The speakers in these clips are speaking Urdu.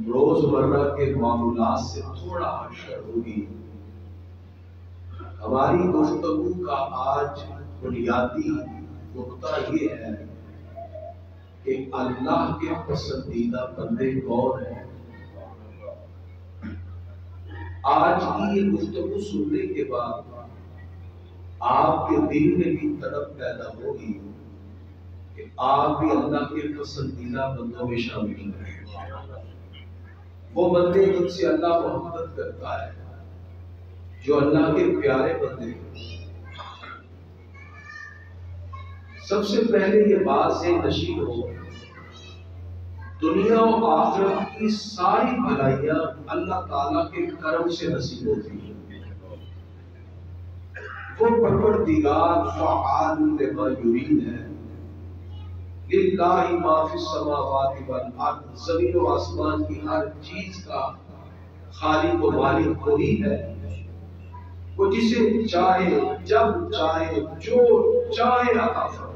روزمرہ کے معمولات سے تھوڑا ہٹ ہوگی. ہماری گفتگو کا آج بنیادی نقطہ یہ ہے کہ اللہ کے پسندیدہ بندے کون ہیں. آج کی یہ گفتگو سننے کے بعد آپ کے دل میں بھی طلب پیدا ہوگی کہ آپ بھی اللہ کے پسندیدہ بندوں میں شامل ہیں. وہ بندے جن سے اللہ محبت کرتا ہے، جو اللہ کے پیارے بندے ہیں. سب سے پہلے یہ بات سے نشین ہو، دنیا و آخرت کی ساری بھلائیاں اللہ تعالیٰ کے کرم سے نصیب ہوتی ہیں. وہ پروردگار فعال لما یرید ہے. للہ ما فی السماوات والارض، زمین و آسمان کی ہر چیز کا خالق و مالک وہی ہے. وہ جسے چاہے جب چاہے جو چاہے عطا فرمائے.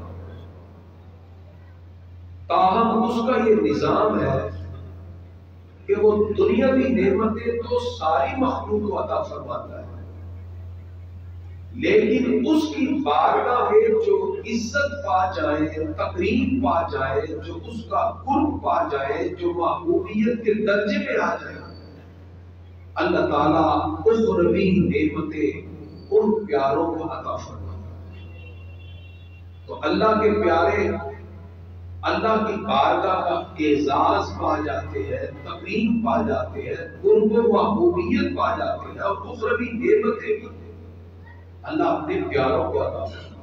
تاہم اس کا یہ نظام ہے کہ وہ دنیاوی نعمتیں تو ساری مخلوق کو عطا فرماتا ہے، لیکن اس کی بارگاہ میں جو عزت پا جائے، تقریب پا جائے، جو اس کا قرب پا جائے، جو محبوبیت کے درجے میں آ جائے، اللہ تعالیٰ اخروی نعمتیں ان پیاروں کو عطا فرماتا ہے. تو اللہ کے پیارے اللہ کی بارگاہ کا اعزاز پا جاتے ہیں، تقریب پا جاتے ہیں، قرب و محبوبیت پا جاتے ہیں، اور اخروی نعمتیں بھی اللہ اپنے پیاروں کو عطا فرماتا ہے.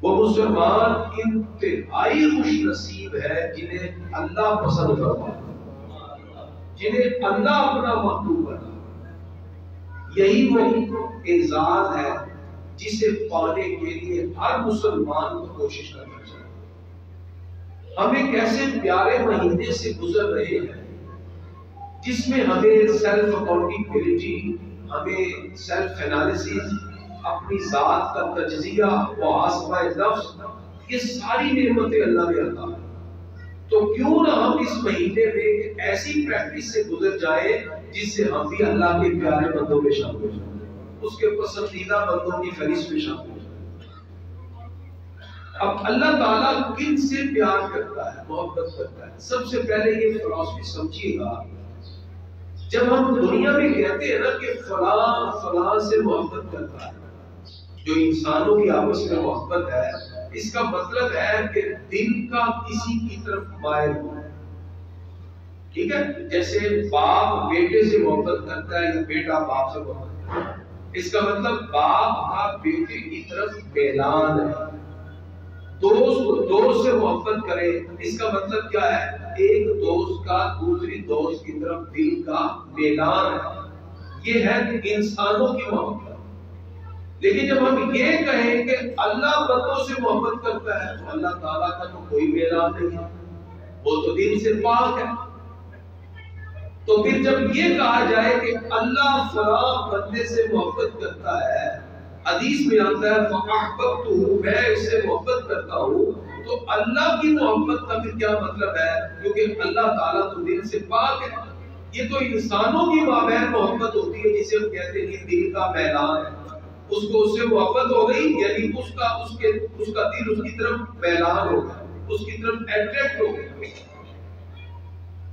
وہ مسلمان انتہائی خوش نصیب ہے جنہیں اللہ پسند فرماتا ہے، جنہیں اللہ اپنا محبوب بنا. یہی وہ اعزاز ہے جسے پانے کے لیے ہر مسلمان کو کوشش کرنا چاہیے. ہم ایک ایسے پیارے مہینے سے گزر رہے ہیں جس میں ہمیں سیلف اکاؤنٹیبلٹی، ہمیں سیلف انالیسس، اپنی ذات کا تجزیہ، محاسبہ نفس، یہ ساری نعمتیں اللہ نے عطا ہیں. تو کیوں نہ ہم اس مہینے میں ایک ایسی پریکٹس سے گزر جائیں جس سے ہم بھی اللہ کے پیارے بندوں میں شامل ہو جائیں، اس کے پسندیدہ بندوں کی فہرست میں شامل ہو جائیں. اب اللہ تعالیٰ کن سے پیار کرتا ہے، محبت کرتا ہے؟ سب سے پہلے یہ فلسفی سمجھیے گا. جب ہم دنیا میں کہتے ہیں نا کہ فلاں فلاں سے محبت کرتا ہے، جو انسانوں کی آپس میں محبت ہے، اس کا مطلب ہے کہ دل کا کسی کی طرف مائل ہو. ٹھیک ہے، جیسے باپ بیٹے سے محبت کرتا ہے یا بیٹا باپ سے محبت کرتا ہے، اس کا مطلب باپ کا بیٹے کی طرف میلان ہے. دوست سے محبت کرے، اس کا مطلب کیا ہے؟ ایک دوست کا دوسری دوست کی طرف دل کا میلان ہے. یہ ہے انسانوں کی محبت. لیکن جب ہم یہ کہیں کہ اللہ بندوں سے محبت کرتا ہے تو اللہ تعالیٰ کا تو کوئی میلان نہیں ہے، وہ تو دل سے پاک ہے. تو پھر جب یہ کہا جائے کہ اللہ فلاں بندے سے محبت کرتا ہے، حدیث میں آتا ہے فَأَحْبَبْتُهُ، میں اس سے محبت کرتا ہوں، تو اللہ کی محبت کا پھر کیا مطلب ہے؟ کیونکہ اللہ تعالیٰ تو دل سے پاک ہے. یہ تو انسانوں کی مابین محبت ہوتی ہے جسے ہم کہتے ہیں کہ دل کا میلان ہے. اس کو اس سے محبت ہو گئی، یعنی اس کا دل اس کی طرف میلان ہو گیا، اس کی طرف اٹریکٹ ہو گیا.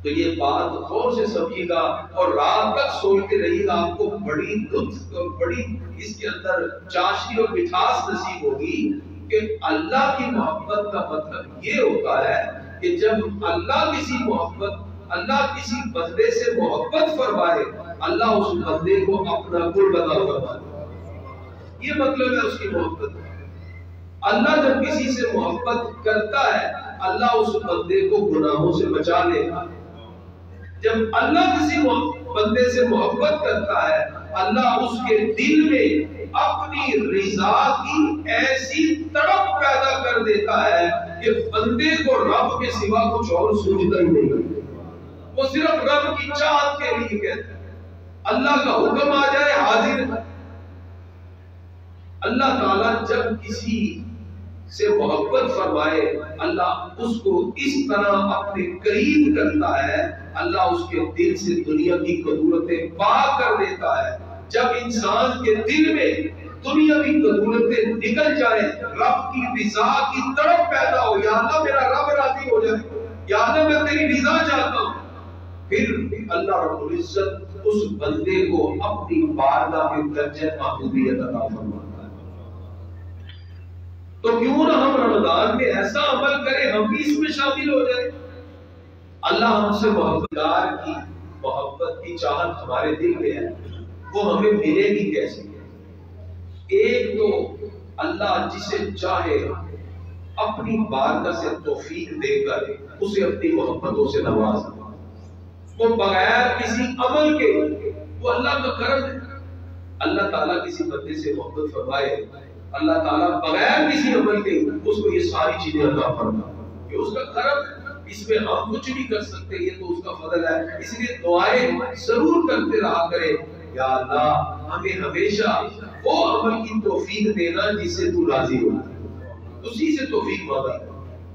تو یہ بات غور سے سمجھیے گا اور رات تک سوچتے رہیے گا، آپ کو بڑی لطف اور بڑی اس کے اندر چاشنی اور مٹھاس نصیب ہوگی کہ اللہ کی محبت کا مطلب یہ ہوتا ہے کہ جب اللہ کسی بندے سے محبت فرمائے، اللہ اس بندے کو اپنا قرب عطا فرمائے. یہ مطلب ہے اس کی محبت. اللہ جب کسی سے محبت کرتا ہے، اللہ اس بندے کو گناہوں سے بچا لے گا. جب اللہ کسی بندے سے محبت کرتا ہے، اللہ اس کے دل میں اپنی رضا کی ایسی تڑپ پیدا کر دیتا ہے کہ بندے کو رب کے سوا کچھ اور سوچتا ہی نہیں. وہ صرف رب کی چاہت کے لیے کہتا ہے. اللہ کا حکم آ جائے حاضر. اللہ تعالیٰ جب کسی سے محبت فرمائے اللہ اس کو اس طرح اپنے قریب کرتا ہے، اللہ اس کے دل سے دنیا کی قدورتیں پاک کر دیتا ہے۔ جب انسان کے دل میں دنیاوی قدورتیں نکل جائیں، رب کی رضا کی طرف پیدا ہو، یا اللہ میرا رب راضی ہو جائے، یا اللہ میں تیری رضا چاہتا ہوں، پھر اللہ رب العزت اس بندے کو اپنی بارگاہ میں درجہ محبوبیت عطا فرماتا ہے۔ تو کیوں نہ ہم رمضان میں ایسا عمل کریں، ہم بھی اس میں شامل ہو جائیں۔ اللہ ہم سے محبت کی محبت کی چاہت ہمارے دل میں ہے، وہ ہمیں ملے گی کیسے؟ ایک تو اللہ جسے چاہے اپنی بارگاہ سے توفیق دے کر اسے اپنی محبتوں سے نوازے، وہ بغیر کسی عمل کے، وہ اللہ کا کرم ہے۔ اللہ تعالیٰ کسی بندے سے محبت فرمائے، اللہ تعالیٰ بغیر کسی عمل کے اس کو یہ ساری چیزیں عطا فرمائے، یہ اس کا کرم ہے، اس میں ہم کچھ نہیں کر سکتے، یہ تو اس کا فضل ہے۔ اس لیے دعائیں ضرور کرتے رہا کریں، یا اللہ ہمیں ہمیشہ وہ عمل کی توفیق دینا جس سے تو راضی ہو، اسی سے توفیق مانگا۔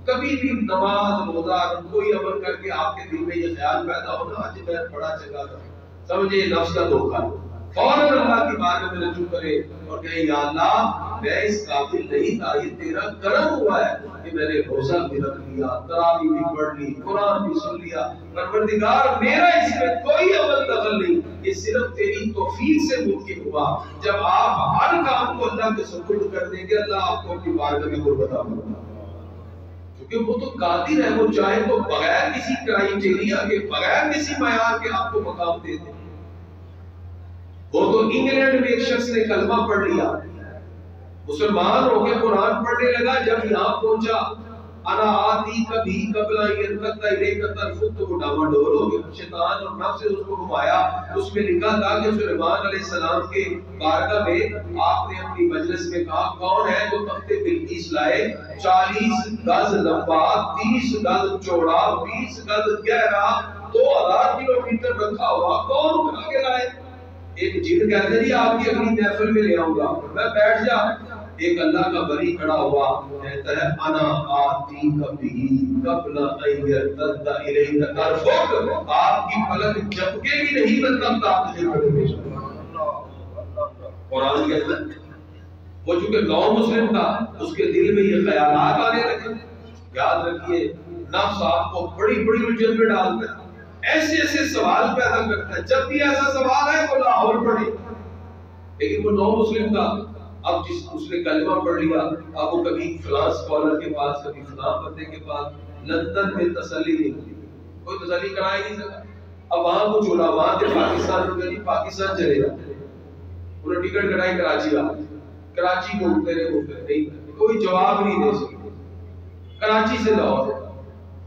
کبھی بھی نماز روزہ کوئی عمل کر کے آپ کے دل میں یہ خیال پیدا ہونا آج میں بڑا چنگا تھا، سمجھے نفس کا دھوکہ، فوراً اللہ کی بارگاہ میں رجوع کرے اور کہے یا اللہ میں اس قابل نہیں تھا، یہ تیرا کرم ہوا ہے کہ میں نے روزہ بھی رکھ لیا، تراویح بھی پڑھ لی، قرآن بھی سن لیا، پروردگار میرا اس میں کوئی عمل دخل نہیں، یہ صرف تیری توفیق سے ممکن ہوا۔ جب آپ ہر کام کو اللہ کے سپرد کر دیں گے، اللہ آپ کو اپنی بارگاہ میں قربت عطا فرمائے گا، کیونکہ وہ تو قادر ہے، وہ چاہے تو بغیر کسی کرائیٹیریا کے، بغیر کسی معیار کے آپ کو مقام دے دے۔ وہ تو انگلینڈ میں ایک شخص نے کلمہ پڑھ لیا، مسلمان ہو کے قرآن پڑھنے لگا، جب یہاں پہنچا انا آتی کبھی قبل ينقطع الیک طرفک، تو وہ ڈاما ڈول ہو گیا، شیطان اور نفس سے اس کو گھمایا۔ اس میں لکھا تھا کہ سلیمان علیہ السلام کے بارگاہ میں آپ نے اپنی مجلس میں کہا کون ہے جو تخت بلقیس لائے، 40 گز لمبا، 30 گز چوڑا، 20 گز گہرا، 2000 کلومیٹر رکھا ہوا، کون اٹھا کے لائے؟ ایک جن کہتے ہیں جی آپ کی اگلی محفل میں لے آؤں گا، میں بیٹھ جا۔ ایک اللہ کا ولی کھڑا ہوا کہتا ہے انا آتی کبھی قبل ان يرتد الیک طرفک، آپ کی پلک جھپکے بھی نہیں میں تب تک تجھے پڑھ پیش کروں۔ قرآن کہتا ہے وہ چونکہ نو مسلم تھا، اس کے دل میں یہ خیالات آنے لگے۔ یاد رکھیے نفس آپ کو بڑی بڑی الجھن میں ڈالتا ہے، ایسے ایسے سوال پیدا کرتا ہے، جب بھی ایسا سوال ہے وہ لاہور پڑھے۔ لیکن وہ نو مسلم تھا، اب جس اس نے کلمہ پڑھ لیا، اب وہ کبھی فلاں اسکالر کے پاس، کبھی فلاں بندے کے پاس، لندن میں تسلی نہیں ہوتی، کوئی تسلی کرا ہی نہیں سکا۔ اب وہاں کچھ علماء تھے پاکستان میں، جی پاکستان چلے گا، انہوں نے ٹکٹ کٹائی کراچی آ، کراچی گھومتے رہے نہیں، کوئی جواب نہیں دے سکے۔ کراچی سے لاہور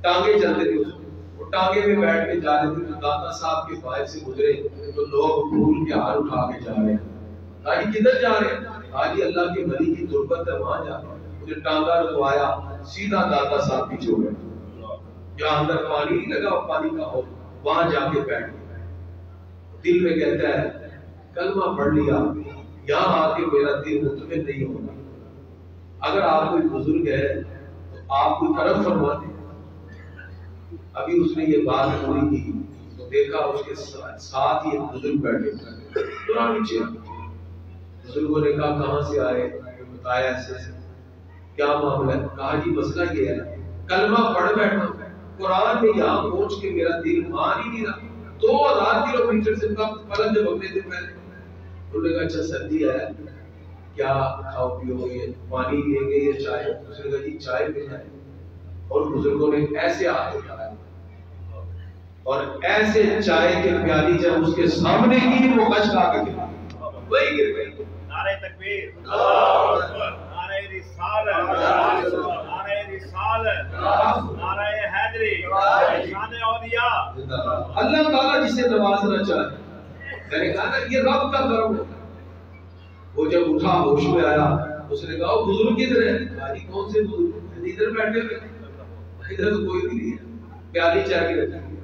ٹانگے چلتے تھے، ٹانگے میں بیٹھ کے جا رہے تھے، داتا صاحب کے باہر سے گزرے تو لوگ پھول کے ہار اٹھا کے جا رہے ہیں۔ آج کدھر جا رہے ہیں؟ آج اللہ کے ولی کی تربت ہے، وہاں جا رہے ہیں۔ مجھے ٹانگا رکھوایا، سیدھا داتا صاحب پیچھے ہو گئے، جہاں اندر پانی نہیں لگا پانی کا ہو، وہاں جا کے بیٹھ گئے۔ دل میں کہتا ہے کلمہ پڑھ لیا، یہاں آ کے میرا دل مطمئن نہیں ہوگا۔ اگر آپ کوئی بزرگ ہے تو آپ کو کرم فرما دیں۔ ابھی اس نے یہ بات پوری کی تو دیکھا اس کے ساتھ ہی ایک بزرگ بیٹھے پرانی چیئر۔ بزرگوں نے کہا کہاں سے آئے؟ بتایا ایسے ایسے۔ کیا معاملہ ہے؟ کہا جی مسئلہ یہ ہے، کلمہ پڑھ بیٹھا قرآن میں یہاں پہنچ کے میرا دل مان ہی نہیں رہا، 2000 کلومیٹر سے کم پلن جب اگلے دن پہلے۔ انہوں نے کہا اچھا سردی ہے، کیا کھاؤ پیو گے، پانی لیں گے یا چائے؟ اس نے کہا جی چائے پہ جائے۔ اور بزرگوں نے ایسے ہاتھ اٹھایا اور ایسے چائے کے پیالی جب اس کے سامنے کی وہ کچھ کھا کے وہی گر گئی۔ نعرہ تکبیر، نعرہ رسالت، نعرہ رسالت، نعرہ حیدری، شان اولیاء۔ اللہ تعالیٰ جسے نوازنا چاہے، میں نے کہا نا یہ رب کا کرم ہے۔ وہ جب اٹھا ہوش میں آیا، اس نے کہا بزرگ کدھر ہے؟ بھائی کون سے بزرگ؟ ادھر بیٹھے ہوئے، ادھر تو کوئی بھی نہیں ہے، پیالی چائے کی رکھی۔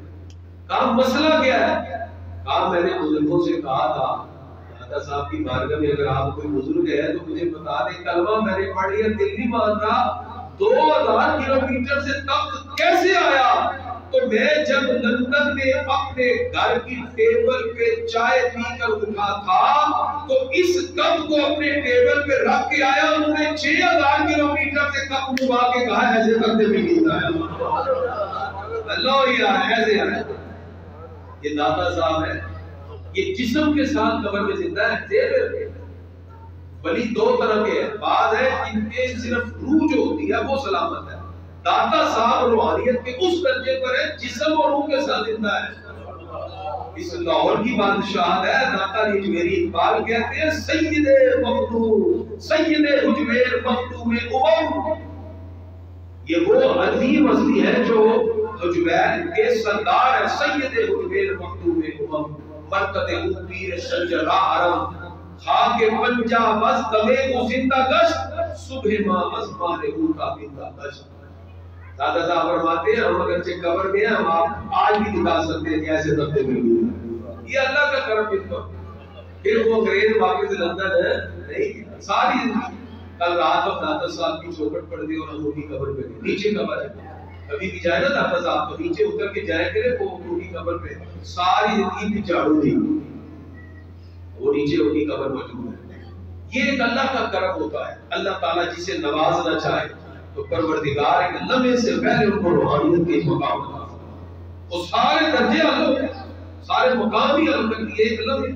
کہا مسئلہ کیا ہے؟ کہا میں نے بزرگوں سے کہا تھا داتا صاحب کی بارگاہ میں اگر آپ کوئی بزرگ ہے تو مجھے بتا دیں، کلمہ میں نے پڑھ لیا، دل نہیں مان رہا، 2000 کلومیٹر سے تخت کیسے آیا؟ تو میں جب لندن میں اپنے گھر کی ٹیبل پہ چائے پی کر اٹھا تھا تو اس کپ کو اپنے ٹیبل پہ رکھ کے آیا، انہوں نے 6000 کلومیٹر سے کپ منگوا کے کہا ایسے کرتے بھی نہیں آیا۔ اللہ یار ایسے آیا۔ یہ داتا صاحب ہے، یہ جسم کے ساتھ قبر میں زندہ ہے۔ ولی دو طرح کے ہیں، بعض ہے جن کے صرف روح جو ہوتی ہے وہ سلامت ہے۔ داتا صاحب روحانیت کے اس درجے پر ہے جسم اور روح کے ساتھ زندہ ہے۔ اس لاہور کی بادشاہت ہے، داتا اجمیری اقبال کہتے ہیں سید مخدوم، سید اجمیر مخدوم امم۔ یہ وہ عظیم ہستی ہے جو اجمیر کے سردار ہے، سید اجمیر مخدوم امم، برکت او پیر شجرہ حرم، خاک پنجا بس دمے کو زندہ گشت، صبح ماں ازمار او کا بندہ گشت۔ دادا صاحب فرماتے ہیں ہم اگرچہ قبر میں ہیں، ہم آپ آج بھی دکھا سکتے ہیں ایسے دفتے میں ہوئے، یہ اللہ کا کرم اس پر۔ پھر وہ انگریز واپس لندن ہے نہیں، ساری کل رات ہم دادا صاحب کی چوکھٹ پڑ دی اور ہم ان کی قبر پہ گئے، نیچے قبر ہے، کبھی بھی جائے نا دادا صاحب تو نیچے اتر کے جائے کرے، وہ ان کی قبر پہ ساری زندگی کی جھاڑو دی، وہ نیچے ان کی قبر موجود ہے۔ یہ ایک اللہ کا کرم ہوتا ہے، اللہ تعالیٰ جسے نوازنا چاہے تو پروردگار ایک لمحے سے پہلے ان کو روحانیت کے مقام دیتا ہے۔ وہ سارے درجے الگ ہیں، سارے مقام ہی الگ ہیں، یہ ایک لمحے۔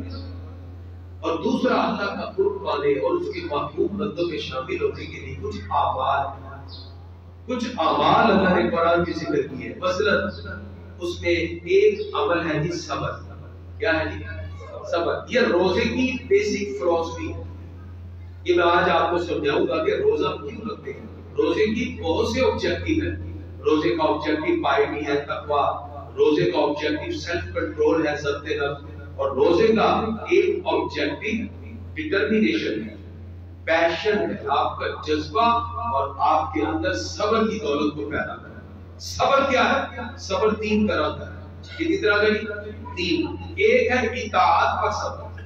اور دوسرا اللہ کا قرب پانے اور اس کے محبوب بندوں میں شامل ہونے کے لیے کچھ اعمال اللہ نے قرآن کی ذکر کی ہے۔ مثلا اس میں ایک عمل ہے جی صبر۔ کیا ہے جی؟ صبر۔ یہ روزے کی بیسک فلسفی ہے۔ یہ میں آج آپ کو سمجھاؤں گا کہ روزہ کیوں رکھتے ہیں۔ روزے کی بہت سے آبجیکٹو ہیں۔ روزے کا آبجیکٹو پائٹی ہے، تقویٰ۔ روزے کا آبجیکٹو سیلف کنٹرول ہے، ضبط نفس۔ اور روزے کا ایک آبجیکٹو ڈٹرمینیشن ہے، پیشن ہے، آپ کا جذبہ اور آپ کے اندر صبر کی دولت کو پیدا کرنا۔ صبر کیا ہے؟ صبر تین طرح کا ہے۔ کتنی طرح کا ہے؟ تین۔ ایک ہے اطاعت پر صبر۔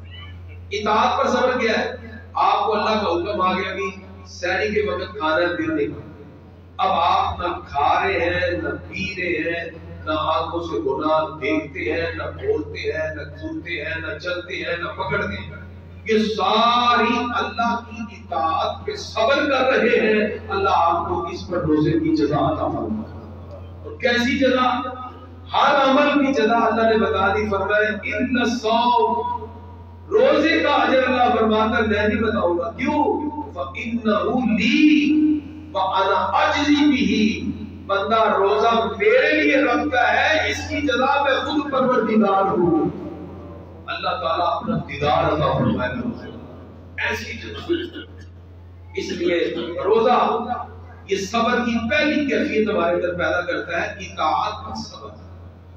اطاعت پر صبر کیا ہے؟ آپ کو اللہ کا حکم آ گیا کہ سحری کے وقت کھانا پھر نہیں کھانا، اب آپ نہ کھا رہے ہیں، نہ پی رہے ہیں، نہ آنکھوں سے گناہ دیکھتے ہیں، نہ بولتے ہیں، نہ چھوتے ہیں، نہ چلتے ہیں، نہ پکڑتے ہیں۔ یہ ساری اللہ کی اطاعت پہ صبر کر رہے ہیں، اللہ آپ کو اس پر روزے کی جزا عطا فرمائے۔ اور کیسی جزا؟ ہر عمل کی جزا اللہ نے بتا دی، فرمایا ان الصوم، روزے کا اجر اللہ فرماتا ہے میں نہیں بتاؤں گا، کیوں؟ فَإِنَّهُ لِي وَأَنَا أَجْزِي بِهِ، بندہ روزہ میرے لیے رکھتا ہے، اس کی جزا میں خود پروردگار ہوں۔ اللہ تعالیٰ اپنا دیدار عطا فرمائے گا، ایسی جزا۔ اس لیے روزہ یہ صبر کی پہلی کیفیت ہمارے اندر پیدا کرتا ہے، اطاعت کا صبر۔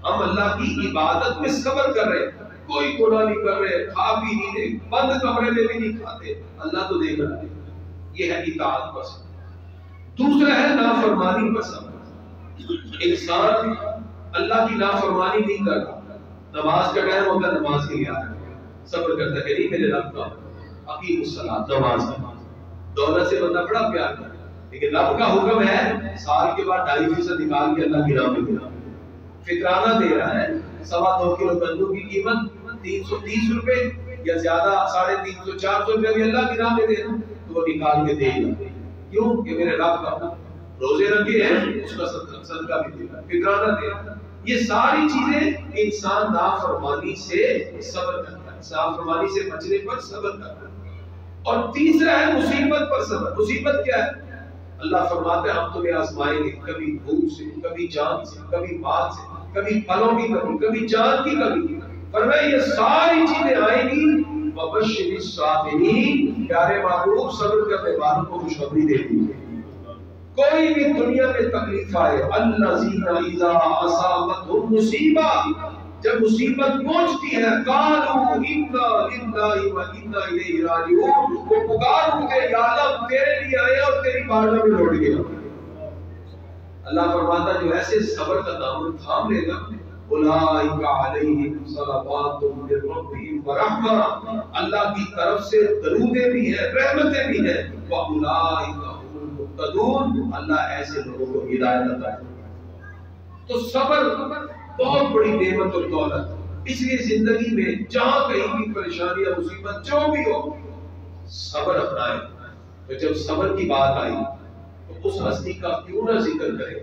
ہم اللہ کی عبادت میں صبر کر رہے ہیں، کوئی گناہ نہیں کر رہے، کھا بھی نہیں رہے، بند کمرے میں بھی نہیں کھاتے، اللہ تو دیکھ رہا ہے۔ یہ ہے اطاعت پر صبر۔ دوسرا ہے نافرمانی پر صبر۔ انسان اللہ کی نافرمانی نہیں کرتا، نماز کا ٹائم ہوتا ہے نماز کے لیے آتا ہے، صبر کرتا ہے کہ نہیں میرے رب کا اقیم الصلاۃ، نماز کا۔ دولت سے بندہ بڑا پیار کرتا ہے، لیکن رب کا حکم ہے سال کے بعد 2.5% نکال کے اللہ کی راہ میں دینا۔ فطرانہ دے رہا ہے، 2.25 کلو گندم کی قیمت 330 روپے یا زیادہ 350 400 روپے بھی اللہ کی راہ میں دینا تو وہ نکال کے دے گا۔ کیوں؟ کہ میرے رب کا روزے رکھے ہیں، اس کا صدقہ بھی دے گا، فطرانہ دے گا۔ یہ ساری چیزیں انسان نافرمانی سے صبر کرتا ہے، نافرمانی سے بچنے پر صبر کرتا ہے۔ اور تیسرا ہے مصیبت پر صبر۔ مصیبت کیا ہے؟ اللہ فرماتے ہیں ہم تمہیں آزمائیں گے، کبھی بھوک سے، کبھی جان سے، کبھی مال سے، کبھی پھلوں کی کمی، کبھی جان کی کمی۔ فرمایا یہ ساری چیزیں آئیں گی، وبشر الصابرین، پیارے محبوب صبر کرنے والوں کو خوشخبری دے دیجیے۔ کوئی بھی دنیا میں تکلیف آئے، الذین اذا اصابتهم مصیبہ، جب مصیبت پہنچتی ہے قالوا انا للہ وانا الیہ راجعون، وہ پکار اٹھتے یا اللہ تیرے لیے آئے اور تیری بارگاہ میں لوٹ گیا۔ اللہ فرماتا جو ایسے صبر کا دامن تھام لے گا اولئک علیہم صلوات من ربہم ورحمہ، اللہ کی طرف سے درودیں بھی ہیں، رحمتیں بھی ہیں، واولئک هم المهتدون، اللہ ایسے لوگوں کو ہدایت عطا کرتا ہے۔ تو صبر بہت بڑی نعمت اور دولت، اس لیے زندگی میں جہاں کہیں بھی پریشانی یا مصیبت جو بھی ہو صبر اپنائیں۔ تو جب صبر کی بات آئی تو اس ہستی کا کیوں نہ ذکر کریں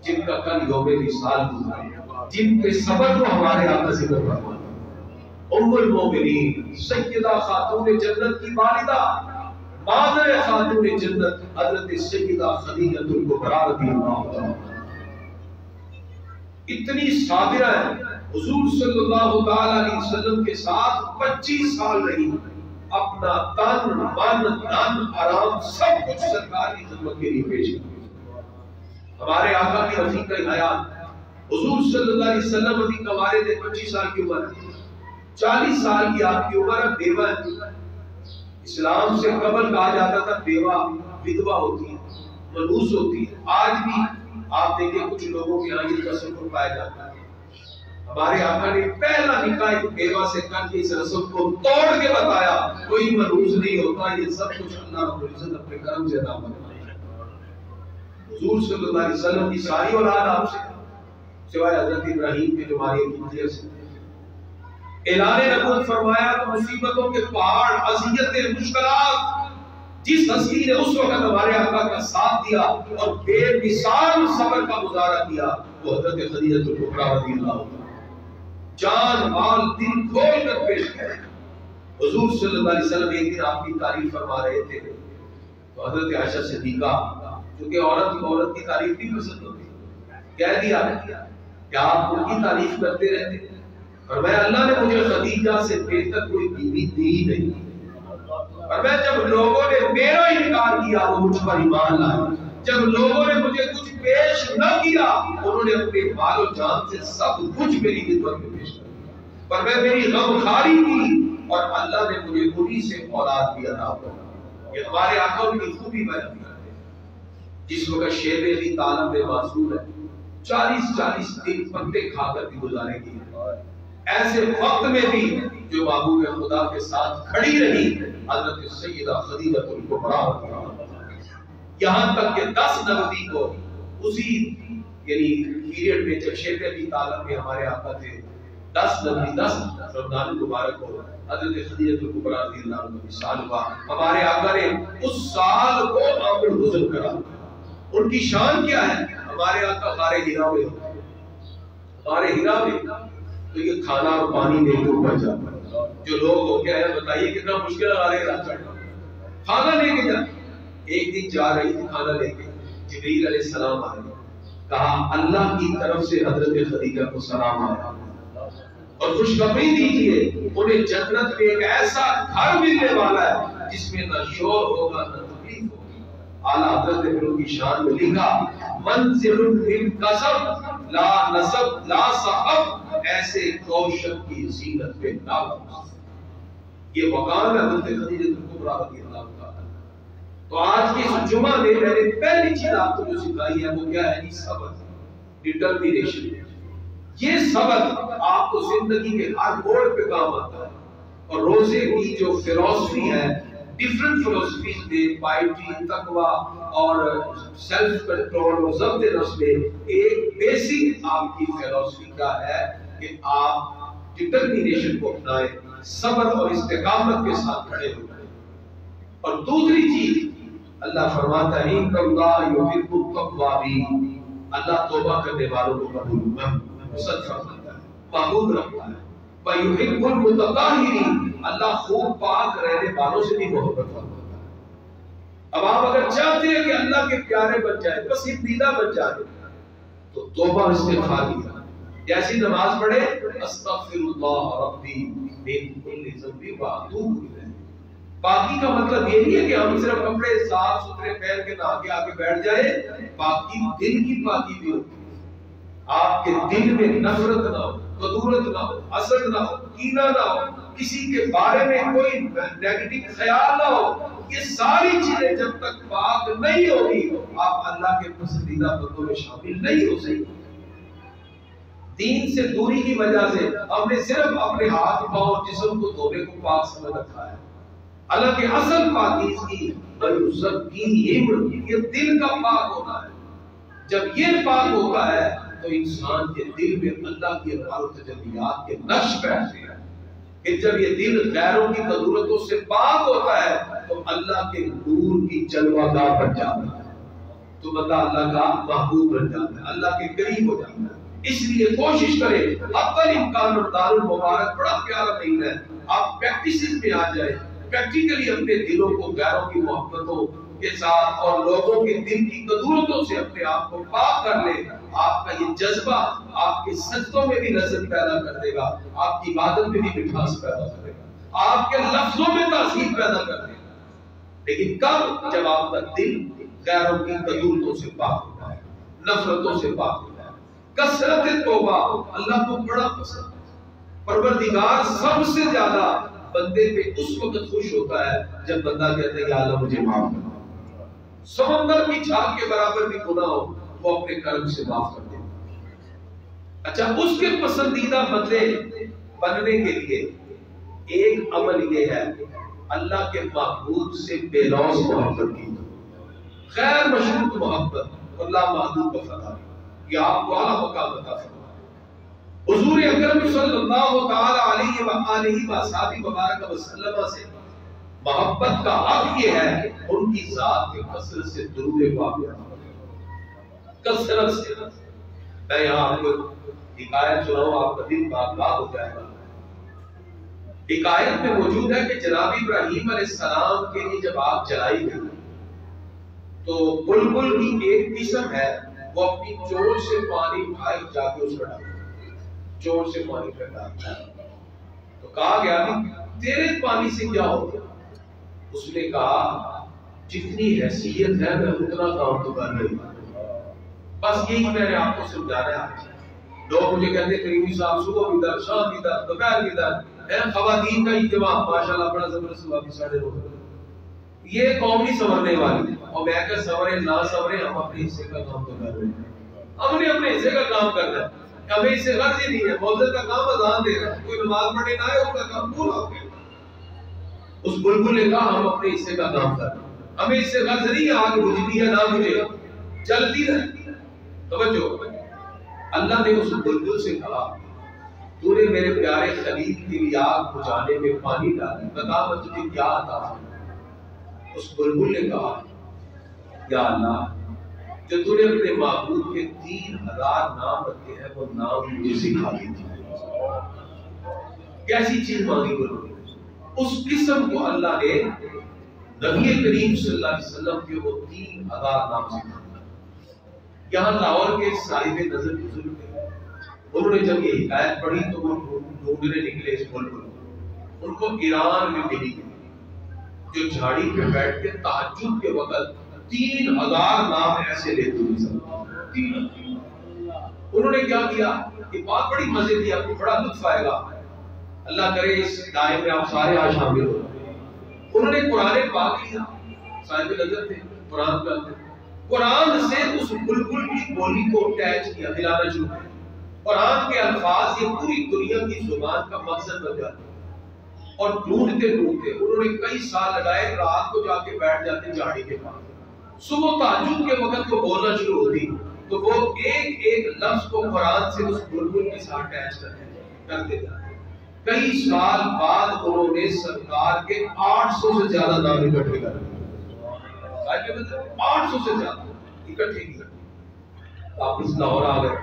جن کا کل یوم وصال گزرا، جن کے صبر کو ہمارے آقا ذکر فرمایا۔ ام المومنین سیدہ خاتون جنت کی والدہ، مادر خاتون جنت حضرت سیدہ خدیجہ الکبریٰ رضی اللہ عنہا، اتنی صابرہ ہیں، حضور صلی اللہ تعالی علیہ وسلم کے ساتھ 25 سال رہی، اپنا تن من دھن آرام سب کچھ سرکار کی خدمت کے لیے پیش کیا۔ ہمارے آقا کی رفیق حیات حضور صلی اللہ علیہ وسلم ابھی کمارے تھے، 25 سال کی عمر ہے، 40 سال کی آپ کی عمر ہے، بیوہ ہے۔ اسلام سے قبل کہا جاتا تھا بیوہ ودوا ہوتی ہے، منحوس ہوتی ہے۔ آج بھی آپ دیکھیں کچھ لوگوں کے یہاں یہ تصور پایا جاتا ہے۔ ہمارے آقا نے پہلا نکاح ایک بیوہ سے کر کے اس رسم کو توڑ کے بتایا، کوئی منحوس نہیں ہوتا، یہ سب کچھ اللہ رب العزت اپنے کرم سے عطا فرماتا ہے۔ حضور صلی اللہ علیہ وسلم کی ساری اولاد آپ سے سوائے حضرت ابراہیم کے جو ماری کی سے اعلان نبوت فرمایا تو مصیبتوں کے پہاڑ، اذیتیں، مشکلات، جس ہستی نے اس وقت ہمارے آقا کا ساتھ دیا اور بے مثال صبر کا مظاہرہ کیا وہ حضرت خدیجہ الکبریٰ رضی اللہ عنہا، جان مال دل کھول کر پیش کرے۔ حضور صلی اللہ علیہ وسلم ایک دن آپ کی تعریف فرما رہے تھے تو حضرت عائشہ صدیقہ، کیونکہ عورت کی تعریف نہیں پسند ہوتی، کہہ دیا کہ آپ ان کی تعریف کرتے رہتے، فرمایا اللہ نے مجھے خدیجہ سے بہتر کوئی بیوی دی نہیں، اور میں جب لوگوں نے میرا انکار کیا وہ مجھ پر ایمان لائے، جب لوگوں نے مجھے کچھ پیش نہ کیا انہوں نے اپنے مال و جان سے سب کچھ میری خدمت میں پیش کر دیا، پر میں میری غمخواری کی اور اللہ نے مجھے انہی سے اولاد بھی عطا فرمائی۔ یہ ہمارے آقا ان کی خوبی بیان کرتے ہیں۔ جس وقت شیب علی طالب میں معصور ہے، 40 دن پتے کھا کر بھی گزارے گی، ایسے وقت میں بھی جو محبوب خدا کے ساتھ کھڑی رہی حضرت سیدہ خدیجہ الکبریٰ، یہاں تک کہ 10 نوبی کو اسی یعنی پیریڈ میں جب شیب علی طالب میں ہمارے آقا تھے، 10 نوبی 10 رمضان المبارک کو حضرت خدیجہ الکبریٰ رضی اللہ عنہا کا سال ہوا، ہمارے آقا نے اس سال کو عامل حزن کرا۔ ان کی شان کیا ہے؟ ہمارے آقا غار حرا میں ہوتے، غار حرا میں تو یہ کھانا اور پانی لے کے اوپر جاتا ہے، جو لوگ ہو گیا ہے بتائیے کتنا مشکل ہے غار حرا چڑھنا، کھانا لے کے جاتے۔ ایک دن جا رہی تھی کھانا لے کے، جبریل علیہ السلام آئے، کہا اللہ کی طرف سے حضرت خدیجہ کو سلام آیا اور خوشخبری دیجیے انہیں جنت میں ایک ایسا گھر ملنے والا ہے جس میں نہ شور ہوگا نہ تکلیف ہوگی۔ اعلیٰ حضرت نے پھر ان کی شان میں لکھا منزل من کسب لا نسب لا صحب، ایسے کوشش کی زینت پہ ناز، یہ مقام ہے حضرت خدیجہ الکبریٰ رضی اللہ عنہا۔ تو آج کے اس جمعہ میں میں نے پہلی چیز آپ کو جو سکھائی ہے وہ کیا ہے؟ صبر، ڈٹرمینیشن۔ یہ صبر آپ کو زندگی کے ہر موڑ پہ کام آتا ہے، اور روزے کی جو فلسفی ہے، ڈیفرنٹ فلسفیز میں پائٹی، تقوی اور سیلف کنٹرول اور ضبط نفس میں ایک بیسک آپ کی فلسفی کا ہے کہ آپ ڈٹرمینیشن کو اپنائیں، صبر اور استقامت کے ساتھ کھڑے ہو جائیں۔ اور دوسری چیز اللہ فرماتا ہے ان اللہ یحب التوابین، اللہ توبہ کرنے والوں کو قبول پسند فرماتا ہے، محبوب رکھتا ہے۔ وَيُحِبُّ الْمُتَطَہِّرِينَ، اللہ خوب پاک رہنے والوں سے بھی محبت فرماتا ہے۔ اب آپ اگر چاہتے ہیں کہ اللہ کے پیارے بن جائے، پسندیدہ بن جائے، تو توبہ استغفار کیا، جیسی نماز پڑھے استغفر اللہ ربی من کل ذنب واتوب الیہ۔ پاکی کا مطلب یہ نہیں ہے کہ ہم صرف کپڑے صاف ستھرے پہن کے نہا کے آگے بیٹھ جائیں، پاکی دل کی پاکی بھی ہوتی ہے۔ آپ کے دل میں نفرت نہ ہو، کدورت نہ ہو، حسد نہ ہو، کینہ نہ ہو، کسی کے بارے میں کوئی نیگیٹو خیال نہ ہو، یہ ساری چیزیں جب تک پاک نہیں ہوگی آپ اللہ کے پسندیدہ بندوں میں شامل نہیں ہو سکتے۔ دین سے دوری کی وجہ سے ہم نے صرف اپنے ہاتھ پاؤں جسم کو دھونے کو پاک سمجھ رکھا ہے، حالانکہ اصل پاکیزگی یہ دل کا پاک ہونا ہے۔ جب یہ پاک ہوتا ہے تو انسان کے دل میں اللہ کی انوار و تجلیات کے نقش بیٹھتے ہیں، کہ جب یہ دل غیروں کی ضرورتوں سے پاک ہوتا ہے تو اللہ کے نور کی جلوہ گاہ بن جاتا ہے، تو بندہ اللہ کا محبوب بن جاتا ہے، اللہ کے قریب ہو جاتا ہے۔ اس لیے کوشش کریں، افضل امکان اور دار المبارک بڑا پیارا مہینہ ہے، آپ پریکٹسز میں آ جائیں، پریکٹیکلی اپنے دلوں کو غیروں کی محبتوں کے ساتھ اور لوگوں کے دل کی ضرورتوں سے اپنے آپ کو پاک کر لیں۔ آپ کا یہ جذبہ آپ کے سجدوں میں بھی لذت پیدا کر دے گا، آپ کی عبادت میں بھی مٹھاس پیدا کرے گا، آپ کے لفظوں میں تاثیر پیدا کر دے گا۔ لیکن کب؟ جب آپ کا دل غیروں کی ضرورتوں سے پاک ہوتا ہے، نفرتوں سے پاک ہوتا ہے۔ کثرت توبہ اللہ کو بڑا پسند ہے۔ پروردگار سب سے زیادہ بندے پہ اس وقت خوش ہوتا ہے جب بندہ کہتا ہے یا اللہ مجھے معاف کر۔ سمندر کی چھاپ کے برابر بھی گناہ ہو وہ اپنے کرم سے معاف کر دے۔ اچھا، اس کے پسندیدہ بندے بننے کے لیے ایک عمل یہ ہے اللہ کے محبوب سے بے لوث محبت کی، غیر مشروط محبت، اللہ محبوب وفاداری، یہ آپ کو اعلیٰ مقام عطا فرمائے۔ حضور اکرم صلی اللہ تعالی علیہ وآلہ وآلہ وسلم سے محبت کا حق یہ ہے کہ ان کی ذات کے کثرت سے درود پاک کثرت سے۔ میں یہاں آپ کو حکایت سناؤں، آپ کا دل باغ ہو جائے گا۔ حکایت میں موجود ہے کہ جناب ابراہیم علیہ السلام کے لیے جب آگ جلائی گئی تو بلبل کی ایک قسم ہے وہ اپنی چونچ سے پانی اٹھائے جا کے اس پر ڈالتا، چونچ سے پانی پر ڈالتا ہے۔ تو کہا گیا کہ تیرے پانی سے کیا ہوگا؟ اس نے کہا جتنی حیثیت ہے میں اتنا کام تو کر رہی ہوں، بس یہی میں نے آپ کو سمجھانا ہے۔ لوگ مجھے کہتے ہیں کریمی صاحب صبح بھی در، شام بھی در، دوپہر بھی در، خواتین کا اجتماع ماشاءاللہ بڑا زبردست ہوا کہ 9:30 یہ قوم نہیں سنورنے والی، اور میں کہ سنورے نہ سنورے ہم اپنے حصے کا کام تو کر رہے ہیں، ہم نے اپنے حصے کا کام کرنا ہے، ہمیں اس سے غرض ہی نہیں ہے۔ مؤذن کا کام اذان دے رہا ہے، کوئی نماز پڑھنے نہ آئے اس کا کام پورا ہو گیا۔ اس بلبل نے کہا ہم اپنے حصے کا کام کر رہے ہیں، ہمیں اس سے غرض نہیں ہے آگ بجھتی ہے نہ بجھے، چلتی رہتی ہے۔ توجہ، اللہ نے اس بلبل سے کہا تو نے میرے پیارے خلیل کے لیے آگ بجھانے میں پانی ڈالا، بتا میں تجھے کیا عطا فرماؤں۔ اس بلبل نے کہا یا اللہ جو تو نے اپنے محبوب کے 3000 نام رکھے ہیں وہ نام مجھے سکھا دیجیے۔ کیسی چیز مانگی بلبل؟ اس قسم کو اللہ نے نبی کریم صلی اللہ علیہ وسلم کے وہ 3000 نام سکھا۔ یہاں لاہور کے صاحب نظر بزرگ تھے، انہوں نے جب یہ حکایت پڑھی تو وہ ڈھونڈنے نکلے اس بلبل کو، ان کو ایران میں ملی جو جھاڑی پہ بیٹھ کے تہجد کے وقت 3000 نام ایسے لیتے ہوئے۔ انہوں نے کیا کیا کہ بات بڑی مزے کی، آپ کو بڑا لطف آئے گا، اللہ کرے اس دائم میں آپ سارے آج شامل ہو۔ انہوں نے قرآن پاک لیا، صاحب نظر تھے، قرآن پڑھتے تھے، قرآن سے اس بلبل کی بولی کو اٹیچ کیا، ملانا شروع کیا۔ قرآن کے الفاظ یہ پوری دنیا کی زبان کا مقصد بن جاتے ہیں، اور ڈھونڈتے ڈھونڈتے انہوں نے کئی سال لگائے، رات کو جا کے بیٹھ جاتے جھاڑی کے پاس، صبح تہجد کے وقت وہ بولنا شروع ہوتی تو وہ ایک ایک لفظ کو قرآن سے اس بلبل کے ساتھ اٹیچ کرتے جاتے۔ کئی سال بعد انہوں نے سرکار کے 800 سے زیادہ نام اکٹھے کر لیے، 800 سے زیادہ اکٹھے کیے، واپس لاہور آ گئے۔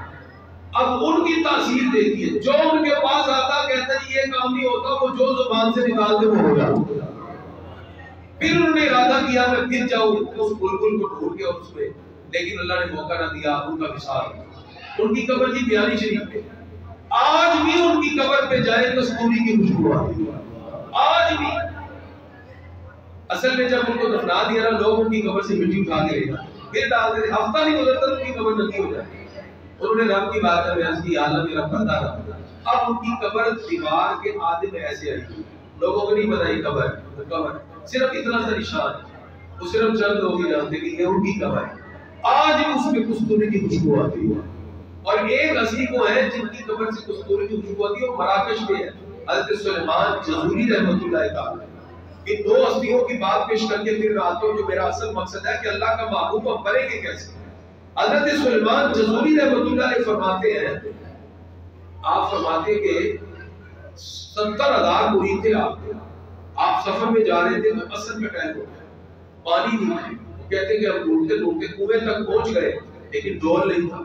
اب ان کی تاثیر دیکھیے، جو ان کے پاس آتا کہتا جی یہ کام نہیں ہوتا، وہ جو زبان سے نکالتے وہ ہو جاتا۔ پھر انہوں نے ارادہ کیا میں پھر جاؤں اس بلبل کو ڈھونڈ کے اور اس میں، لیکن اللہ نے موقع نہ دیا، ان کا وصال۔ ان کی قبر جی بیانی شریف میں، آج بھی ان کی قبر پہ جائے کستوری کی خوشبو آتی ہے، آج بھی۔ اصل میں جب ان کو دفنا دیا نا، لوگ ان کی قبر سے مٹی اٹھا کے لے جاتے، پھر ڈالتے تھے، ہفتہ نہیں گزرتا ان کی قبر ننگی ہو جاتی۔ انہوں نے رب کی بات ہے بیان کی، عالم میرا پردہ رہا۔ اب ان کی قبر دیوار کے آدھے میں ایسے آئی، لوگوں کو نہیں پتا یہ قبر ہے، وہ قبر صرف اتنا سا نشان ہے، وہ صرف چند لوگ ہی جانتے کہ یہ ان کی قبر ہے۔ آج بھی اس میں کستوری کی خوشبو آتی ہے۔ اور ایک ہستی کو ہے جن کی قبر سے کستوری کی خوشبو آتی ہے، وہ مراکش میں ہے، حضرت سلیمان جزوری رحمۃ اللہ تعالی۔ ان دو ہستیوں کی بات پیش کر کے پھر آتا ہوں جو میرا اصل مقصد ہے کہ اللہ کا محبوب ہم بنیں گے کیسے۔ حضرت سلیمان جزوری رحمۃ اللہ علیہ فرماتے ہیں، آپ فرماتے کہ 70,000 مرید تھے آپ سفر میں جا رہے تھے تو اثر کا ٹائم ہو گیا، پانی نہیں تھا، وہ کہتے کہ ہم ڈھونڈتے ڈھونڈتے کنویں تک پہنچ گئے لیکن ڈول نہیں تھا،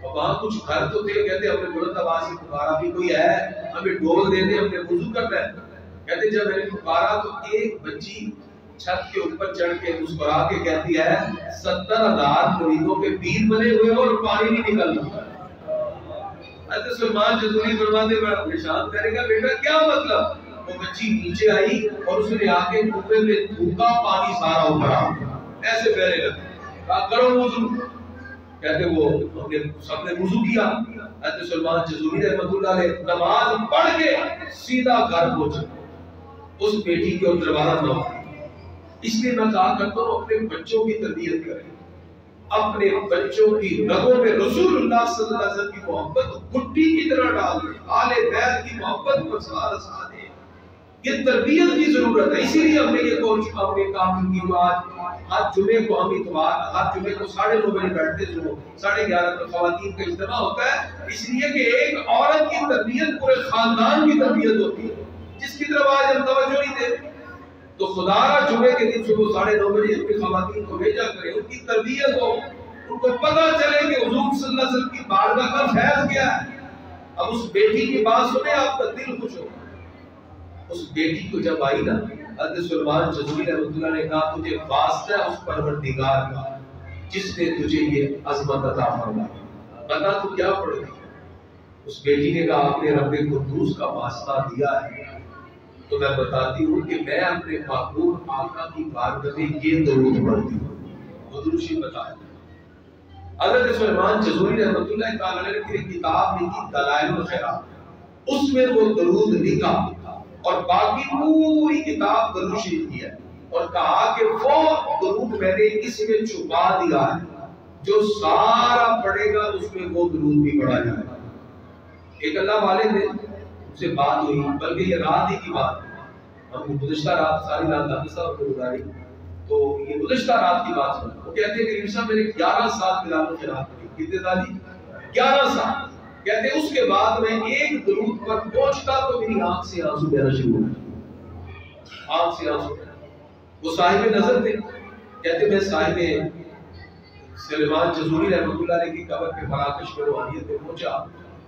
اور وہاں کچھ گھر تو تھے، کہتے ہم نے بلند آواز سے پکارا بھی کوئی ہے ہمیں ڈول دے دے، ہم نے وضو کرنا ہے۔ کہتے جب میں نے پکارا تو ایک بچی چھت کے اوپر چڑھ کے مسکرا کے کہتی ہے 70,000 مریدوں کے پیر بنے ہوئے اور پانی نہیں نکل رہا۔ حضرت سلمان جزوری فرماتے بڑا پریشان، میں نے کہا بیٹا کیا مطلب؟ وہ بچی نیچے آئی اور اس نے آ کے کنویں میں تھوکا، پانی سارا ابھرا، ایسے بہنے لگا، کہا کرو وضو۔ کہتے وہ ہم نے سب نے وضو کیا۔ حضرت سلمان جزوری رحمۃ اللہ علیہ نماز پڑھ کے سیدھا گھر پہنچے، اس بیٹی کے اور دروازہ نہ ہو۔ اس لیے میں کہا کرتا ہوں اپنے بچوں کی تربیت کریں، اپنے بچوں کی رگوں میں رسول اللہ صلی اللہ علیہ وسلم کی محبت گٹی کی طرح ڈال دیں، آل بیت کی محبت کو رسا دیں۔ یہ تربیت کی ضرورت ہے، اسی لیے ہم نے یہ کوشش اپنے کام کی بات ہر جمعے کو ہم اتوار ہر جمعے کو 9:30 بجے بیٹھتے تھے، 11:30 کو خواتین کا اجتماع ہوتا ہے، اس لیے کہ ایک عورت کی تربیت پورے خاندان کی تربیت ہوتی ہے، جس کی طرف آج ہم توجہ نہیں دیتے۔ تو خدا را جمعے کے دن صبح 9:30 بجے اپنی خواتین کو بھیجا کرے، ان کی تربیت ہو، ان کو پتہ چلے کہ حضور صلی اللہ علیہ وسلم کی بارگاہ کا فیض کیا ہے۔ اب اس بیٹی کی بات سنے آپ کا دل خوش ہو۔ اس بیٹی کو جب آئی نا، حضرت سلمان جزوری رحمۃ اللہ نے کہا تجھے واسطہ ہے اس پروردگار کا جس نے تجھے یہ عظمت عطا فرمائی، بتا تو کیا پڑے گی؟ اس بیٹی نے کہا آپ نے رب قدوس کا واسطہ دیا ہے تو میں بتاتی ہوں کہ میں اپنے محبوب آقا کی بارگاہ میں یہ درود پڑھتی ہوں۔ وہ درود شریف بتایا حضرت سلیمان جزوری رحمۃ اللہ تعالی نے ایک کتاب لکھی دلائل الخیرات، اس میں وہ درود لکھا اور باقی پوری کتاب درود شریف کی ہے، اور کہا کہ وہ درود میں نے اس میں چھپا دیا ہے، جو سارا پڑھے گا اس میں وہ درود بھی پڑھا جائے گا۔ ایک اللہ والے نے سے بات ہوئی، بلکہ یہ رات ہی کی بات ہے، ہم گزشتہ رات ساری رات داخل صاحب کو گزاری، تو یہ گزشتہ رات کی بات ہے۔ وہ کہتے ہیں کہ امام صاحب میں نے 11 سال دلال الخیرات پڑھی، کتنے سال؟ 11 سال۔ کہتے ہیں اس کے بعد میں ایک درود پر پہنچتا تو میری آنکھ سے آنسو بہنا شروع ہو گئے، آنکھ سے آنسو۔ وہ صاحب نظر تھے، کہتے میں صاحب سلیمان جزوری رحمۃ اللہ علیہ کی قبر پہ مراکش میں روحانیت میں پہنچا،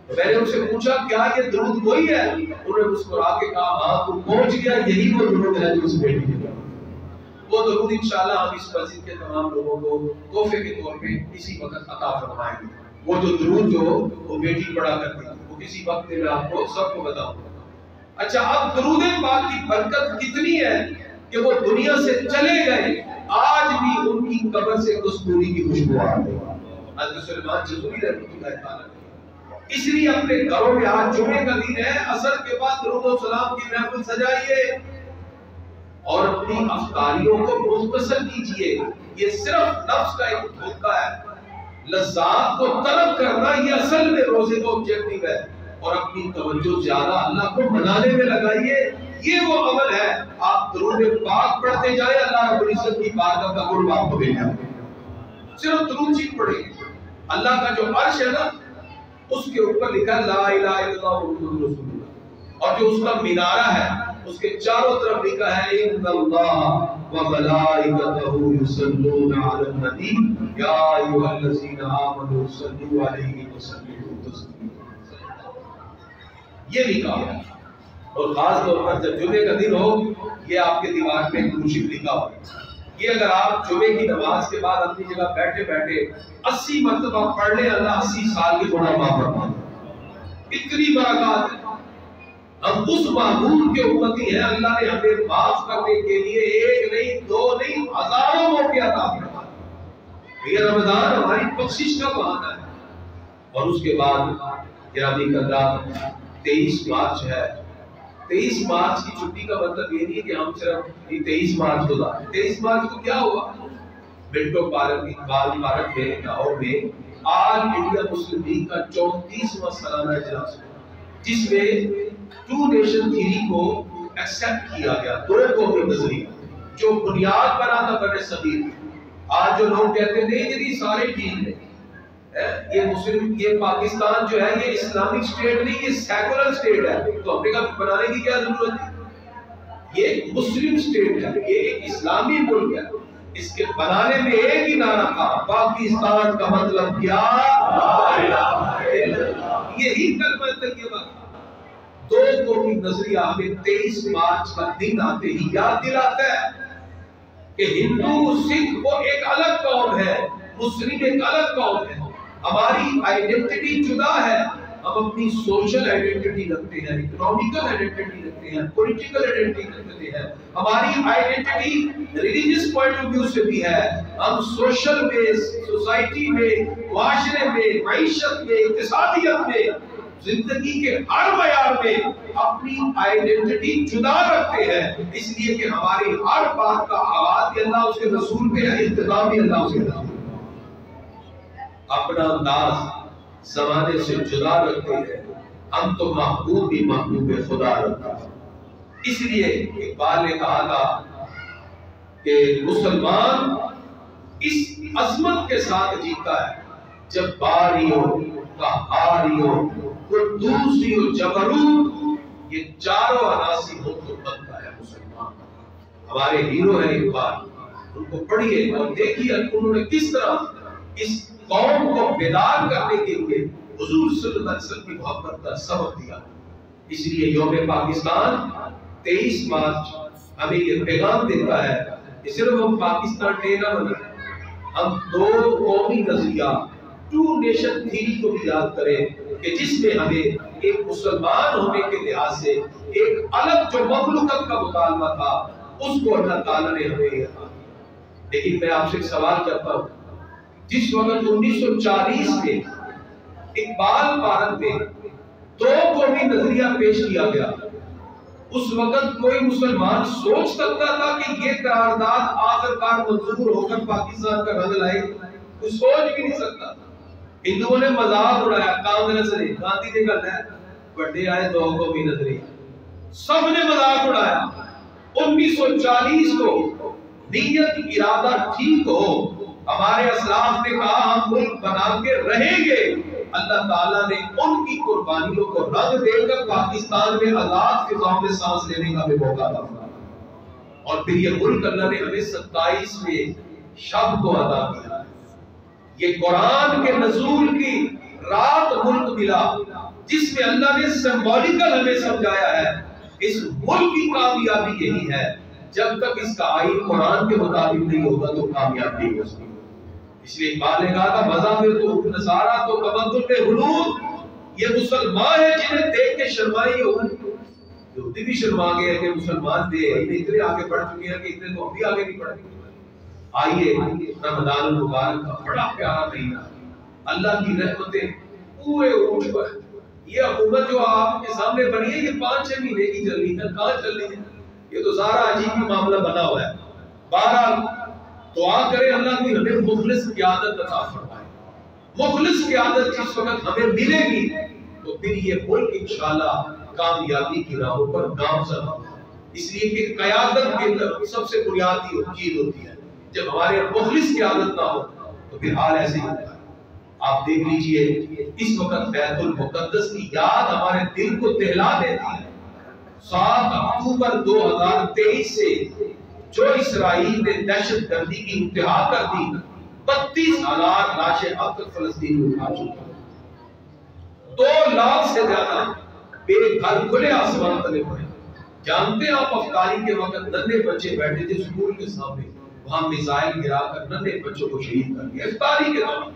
میں نے ان سے پوچھا کیا یہ درود وہی ہے؟ انہوں نے مسکرا کے کہا ہاں تو پہنچ گیا، یہی وہ درود ہے جو اس بیٹی کے بعد۔ وہ درود انشاءاللہ ہم اس مسجد کے تمام لوگوں کو تحفے کے طور پہ اسی وقت عطا فرمائیں گے۔ وہ جو درود جو وہ بیٹی پڑھا کرتی ہے وہ کسی وقت میں آپ کو سب کو بتاؤں گا۔ اچھا اب درود پاک کی برکت کتنی ہے کہ وہ دنیا سے چلے گئے، آج بھی ان کی قبر سے کستوری کی خوشبو آ رہی ہے۔ حضرت سلیمان جزوری رحمۃ اللہ تعالی، اس لیے اپنے گھروں میں آج جمعے کا دن ہے، عصر کے بعد درود و سلام کی محفل سجائیے اور اپنی افطاریوں کو مختصر کیجیے۔ یہ صرف نفس کا ایک دھوکہ ہے، لذات کو طلب کرنا یہ اصل میں روزے کا آبجیکٹو ہے، اور اپنی توجہ زیادہ اللہ کو منانے میں لگائیے، یہ وہ عمل ہے۔ آپ درود پاک پڑھتے جائیں، اللہ رب العزت کی بارگاہ کا قرب آپ کو مل جائے گا۔ صرف درود شریف پڑھیں، اللہ کا جو عرش ہے نا اس کے اوپر لکھا لا الہ الا اللہ محمد رسول اللہ، اور جو اس کا مینارہ ہے اس کے چاروں طرف لکھا ہے ان اللہ وملائکتہ یصلون علی النبی یا ایھا الذین آمنوا صلوا علیہ وسلموا تسلیما۔ یہ لکھا ہے، اور خاص طور پر جب جمعے کا دن ہو یہ آپ کے دیوار پہ خوشی لکھا ہو۔ یہ اگر آپ جمعے کی نماز کے بعد اپنی جگہ بیٹھے بیٹھے 80 مرتبہ پڑھ لیں، اللہ 80 سال کے گناہ معاف فرما دے۔ اتنی برکات ہے، ہم اس معبود کے امتی ہیں، اللہ نے ہمیں معاف کرنے کے لیے ایک نہیں دو نہیں ہزاروں موقع عطا فرمائے۔ یہ رمضان ہماری بخشش کا بہانہ ہے۔ اور اس کے بعد گرامی قدران 23 مارچ ہے۔ 23 مارچ کی چھٹی کا مطلب یہ نہیں کہ ہم صرف 23 مارچ کو 23 مارچ کو کیا ہوا؟ منٹو پارک اقبال پارک میں لاہور میں آل انڈیا مسلم لیگ کا 34واں سالانہ اجلاس جس میں ٹو نیشن تھیوری کو ایکسپٹ کیا گیا، دو قومی نظریہ جو بنیاد بنا تھا بر صغیر۔ آج جو لوگ کہتے ہیں نہیں جی سارے ٹھیک ہیں، یہ پاکستان جو ہے یہ اسلامک اسٹیٹ نہیں، یہ سیکولر اسٹیٹ ہے، تو امریکہ کو بنانے کی کیا ضرورت ہے؟ یہ ایک مسلم اسٹیٹ ہے، یہ ایک اسلامی ملک ہے، اس کے بنانے میں ایک ہی نعرہ تھا، پاکستان کا مطلب کیا؟ یہی کلمہ طیبہ تھا۔ دو قومی نظریہ ہمیں 23 مارچ کا دن آتے ہی یاد دلاتا ہے کہ ہندو سکھ وہ ایک الگ قوم ہے، مسلم ایک الگ قوم ہے، ہماری آئیڈینٹی جدا ہے، ہم اپنی سوشل آئیڈینٹی رکھتے ہیں، اکنامیکل آئیڈینٹی رکھتے ہیں، پولیٹیکل آئیڈینٹی رکھتے ہیں، ہماری identity religious point of view سے بھی ہے، ہم سوشل میں، سوسائٹی میں، معاشرے میں، معیشت میں، اقتصادیت میں، زندگی کے ہر معیار میں اپنی آئیڈینٹی جدا رکھتے ہیں، اس لیے کہ ہماری ہر بات کا آغاز بھی اللہ اس کے رسول پہ ہے، اختتام بھی اللہ اس کے رسول پہ۔ اپنا انداز زمانے سے جدا رکھتے ہیں، ہم تو محبوب بھی محبوب خدا رکھتے ہیں۔ اس لیے اقبال نے کہا تھا کہ مسلمان اس عظمت کے ساتھ جیتا ہے جب باریوں کا ہاریوں قدوسی و جبروت یہ چاروں عناصر ہو تو بنتا ہے مسلمان۔ ہمارے ہیرو ہیں اقبال، ان کو پڑھیے اور دیکھیے انہوں نے کس طرح اس قوم کو بیدار کرنے کے لیے حضور صلی اللہ علیہ وسلم کی محبت کا سبق دیا۔ اس لیے یوم پاکستان 23 مارچ ہمیں یہ پیغام دیتا ہے کہ صرف ہم پاکستان ڈے نہ منائیں، ہم دو قومی نظریہ ٹو نیشن تھیوری کو بھی یاد کریں کہ جس میں ہمیں ایک مسلمان ہونے کے لحاظ سے ایک الگ جو مخلوقت کا مطالبہ تھا اس کو اللہ تعالیٰ نے ہمیں دیا۔ لیکن میں آپ سے ایک سوال کرتا ہوں، جس وقت 1940 میں اقبال پارک میں دو قومی نظریہ پیش کیا گیا، اس وقت کوئی مسلمان سوچ سکتا تھا کہ یہ قرارداد آخرکار منظور ہو کر پاکستان کا رنگ لائے؟ کوئی سوچ بھی نہیں سکتا۔ ہندوؤں نے مذاق اڑایا، کانگریس نے، گاندھی نے کہا ہے بڑے آئے دو قومی نظریہ، سب نے مذاق اڑایا۔ 1940 کو نیت ارادہ ٹھیک ہو، ہمارے اسلاف نے کہا ہم ملک بنا کے رہیں گے، اللہ تعالیٰ نے ان کی قربانیوں کو رنگ دے کر پاکستان میں آزاد فضاؤں میں سانس لینے کا بھی موقع دیا، اور پھر یہ ملک اللہ نے ہمیں 27ویں شب کو عطا کیا۔ یہ قرآن کے نزول کی رات ملک ملا جس میں اللہ نے سمبولیکل ہمیں سمجھایا ہے۔ اس ملک کی کامیابی یہی ہے، جب تک اس کا آئین قرآن کے مطابق نہیں ہوگا تو کامیاب نہیں ہو سکتی۔ اس لیے اقبال نے کہا تھا مذہب تو نصارہ تو تمدن میں غلوب، یہ مسلمان ہیں جنہیں دیکھ کے شرمائے یہودی بھی شرما گئے کہ مسلمان تھے، اتنے آگے بڑھ چکے ہیں کہ اتنے تو ہم بھی آگے نہیں بڑھیں گے۔ آئیے رمضان المبارک کا بڑا پیارا مہینہ، اللہ کی رحمتیں پورے عروج پر۔ یہ حکومت جو آپ کے سامنے بنی ہے یہ 5-6 مہینے کی چل رہی ہے، کہاں چل رہی ہے؟ یہ تو سارا عجیب ہی معاملہ بنا ہوا ہے۔ بہرحال دعا کریں اللہ کی ہمیں مخلص قیادت عطا فرمائے۔ مخلص قیادت جس وقت ہمیں ملے گی تو پھر یہ ملک انشاءاللہ کامیابی کی راہوں پر گامزن ہوگا۔ اس لیے کہ قیادت کے اندر سب سے بنیادی چیز ہوتی ہے، جب ہمارے مخلص قیادت نہ ہو تو پھر حال ایسے ہی ہوتا ہے۔ آپ دیکھ لیجئے اس وقت بیت المقدس کی یاد ہمارے دل کو دہلا دیتی ہے۔ 7 اکتوبر 2023 سے جو اسرائیل نے دہشت گردی کی انتہا کر دی، 32,000 لاشیں اب تک فلسطین میں اٹھا چکی ہیں۔ 2 لاکھ سے زیادہ بے گھر کھلے آسمان تلے پڑے۔ جانتے ہیں آپ افطاری کے وقت ننھے بچے بیٹھے تھے سکول کے سامنے، وہاں میزائل گرا کر ننھے بچوں کو شہید کر دیا افطاری کے دوران،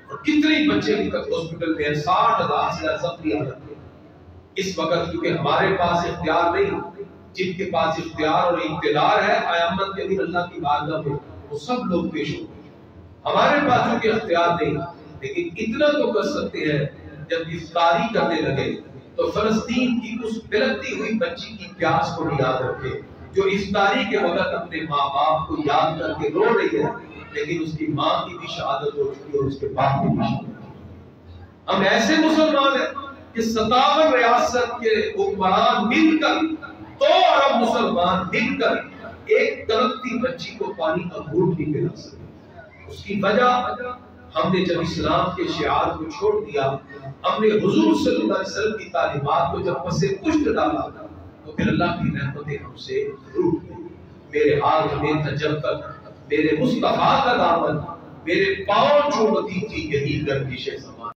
اور کتنے بچے ابھی تک ہاسپٹل میں ہیں، 60,000 سے زیادہ زخمی حالت میں۔ اس وقت کیونکہ ہمارے پاس اختیار نہیں، جن کے پاس اختیار اور اقتدار ہے قیامت کے دن اللہ کی بارگاہ میں وہ سب لوگ پیش ہوں گے۔ ہمارے پاس چونکہ اختیار نہیں، لیکن اتنا تو کر سکتے ہیں جب افطاری کرنے لگے تو فلسطین کی اس بلکتی ہوئی بچی کی پیاس کو یاد رکھے جو افطاری کے وقت اپنے ماں باپ کو یاد کر کے رو رہی ہے لیکن اس کی ماں کی بھی شہادت ہو چکی اور اس کے باپ کی بھی شہادت۔ ہم ایسے مسلمان ہیں کہ 57 ریاست کے حکمران مل کر 2 ارب مسلمان مل کر ایک تڑپتی بچی کو پانی کا گھونٹ نہیں پلا سکتے۔ اس کی وجہ ہم نے جب اسلام کے شعار کو چھوڑ دیا، ہم نے حضور صلی اللہ علیہ وسلم کی تعلیمات کو جب پس پشت ڈالا، تو پھر اللہ کی رحمتیں ہم سے روٹ گئی۔ میرے ہاتھ میں تھا جب تک میرے مصطفیٰ کا دامن، میرے پاؤں چھوڑتی تھی یہی گردش زمان۔